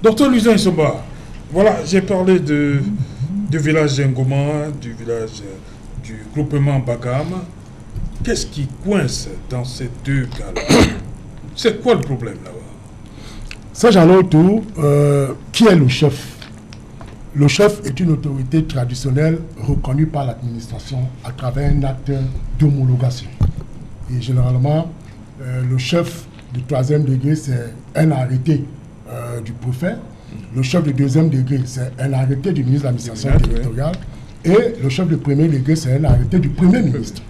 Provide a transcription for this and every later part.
Docteur Luisin Issoba, voilà, j'ai parlé du village d'Ngoma, du village du groupement Bagam. Qu'est-ce qui coince dans ces deux cas-là? C'est quoi le problème là-bas? Ça, j'en ai autour. Qui est le chef? Le chef est une autorité traditionnelle reconnue par l'administration à travers un acte d'homologation. Et généralement, le chef du 3e degré, c'est un arrêté du préfet. Le chef du 2e degré, c'est un arrêté du ministre de l'administration territoriale. Et le chef du 1er degré, c'est un arrêté du Premier ministre.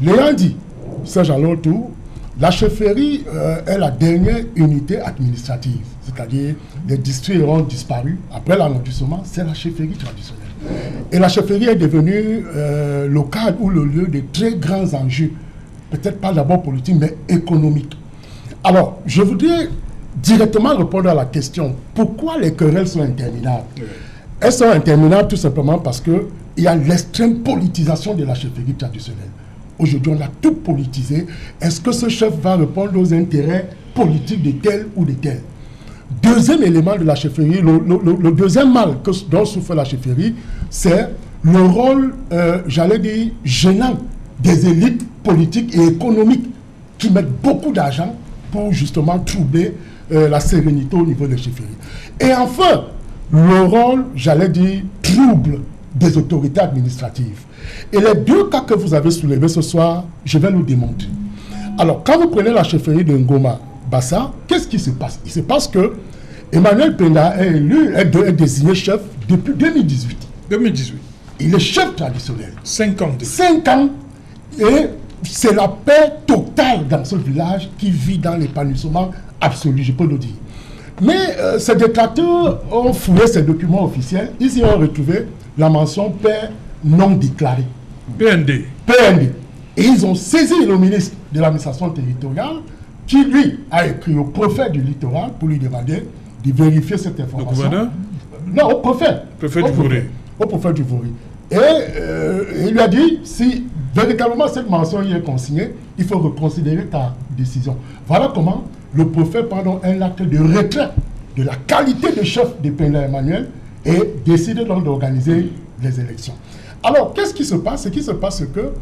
L'ayant dit, ça j'en ai autour, la chefferie est la dernière unité administrative, c'est-à-dire les districts auront disparu. Après l'arrondissement, c'est la chefferie traditionnelle. Et la chefferie est devenue le cadre ou le lieu de très grands enjeux, peut-être pas d'abord politiques, mais économiques. Alors, je voudrais directement répondre à la question, pourquoi les querelles sont interminables? Elles sont interminables tout simplement parce qu'il y a l'extrême politisation de la chefferie traditionnelle. Aujourd'hui, on a tout politisé. Est-ce que ce chef va répondre aux intérêts politiques de tel ou de tel? Deuxième élément de la chefferie, le deuxième mal dont souffre la chefferie, c'est le rôle, j'allais dire, gênant des élites politiques et économiques qui mettent beaucoup d'argent pour justement troubler la sérénité au niveau des chefferies. Et enfin, le rôle, j'allais dire, trouble des autorités administratives. Et les deux cas que vous avez soulevés ce soir, je vais le démontrer. Alors, quand vous prenez la chefferie de Ngoma Bassa, qu'est-ce qui se passe? Il se passe que Emmanuel Penda est élu, est désigné chef depuis 2018. 2018. Il est chef traditionnel. 5 ans. 5 ans. Et c'est la paix totale dans ce village qui vit dans l'épanouissement absolu, je peux le dire. Mais ces détracteurs ont fouillé ces documents officiels. Ils y ont retrouvé la mention paix non déclarée. PND. PND. Et ils ont saisi le ministre de l'administration territoriale qui, lui, a écrit au préfet du littoral pour lui demander de vérifier cette information. Le gouverneur? Non, au préfet. Préfet du Voré. Au préfet du Voré. Et il lui a dit, si véritablement cette mention y est consignée, il faut reconsidérer ta décision. Voilà comment le préfet prend un acte de retrait de la qualité de chef de Penda Emmanuel et décide donc d'organiser les élections. Alors, qu'est-ce qui se passe? Ce qui se passe, c'est que,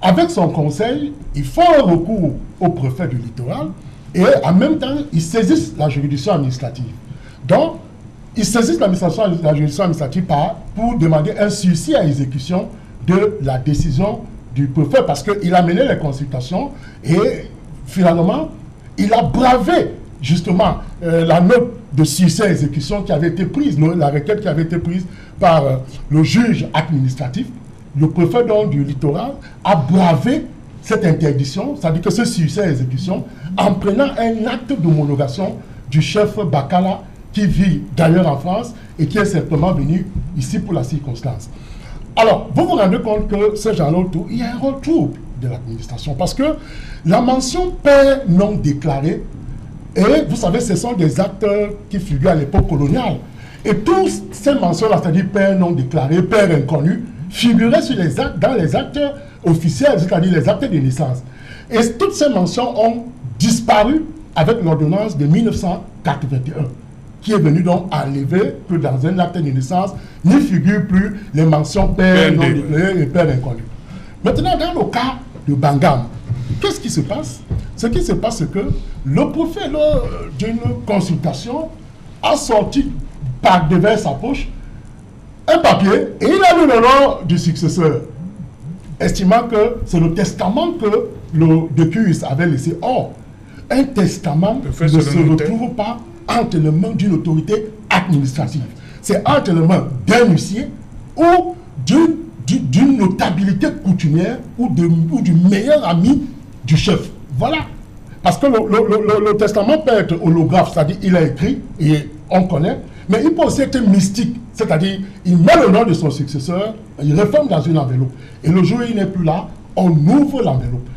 avec son conseil, il faut un recours au préfet du littoral et en même temps, ils saisissent la juridiction administrative. Donc, ils saisissent la juridiction administrative pour demander un sursis à exécution de la décision du préfet parce qu'il a mené les consultations et finalement, il a bravé justement la note de sursis à exécution qui avait été prise, la requête qui avait été prise par le juge administratif. Le préfet donc, du littoral a bravé cette interdiction, c'est-à-dire que ce sursis à exécution, en prenant un acte d'homologation du chef Bakala qui vit d'ailleurs en France et qui est simplement venu ici pour la circonstance. Alors, vous vous rendez compte que ce genre autour, il y a un retour de l'administration parce que la mention paix non déclarée, et vous savez, ce sont des actes qui figurent à l'époque coloniale. Et tous ces mentions-là, c'est-à-dire paix non déclarée, paix inconnue, figuraient sur les actes, dans les actes officiels, c'est-à-dire les actes de naissance. Et toutes ces mentions ont disparu avec l'ordonnance de 1981, qui est venue donc enlever que dans un acte de naissance, n'y figurent plus les mentions paix non déclarée et paix inconnue. Maintenant, dans le cas de Bangam, qu'est-ce qui se passe? Ce qui se passe, c'est que le préfet, lors d'une consultation, a sorti par devers sa poche un papier et il a mis le nom du successeur, estimant que c'est le testament que le Depuis avait laissé. Or, un testament ne se retrouve pas entre les mains d'une autorité administrative. C'est entre les mains d'un huissier ou d'une notabilité coutumière ou du meilleur ami du chef. Voilà. Parce que le testament peut être holographe, c'est-à-dire il a écrit et on connaît, mais il peut aussi être mystique, c'est-à-dire il met le nom de son successeur, il referme dans une enveloppe. Et le jour où il n'est plus là, on ouvre l'enveloppe.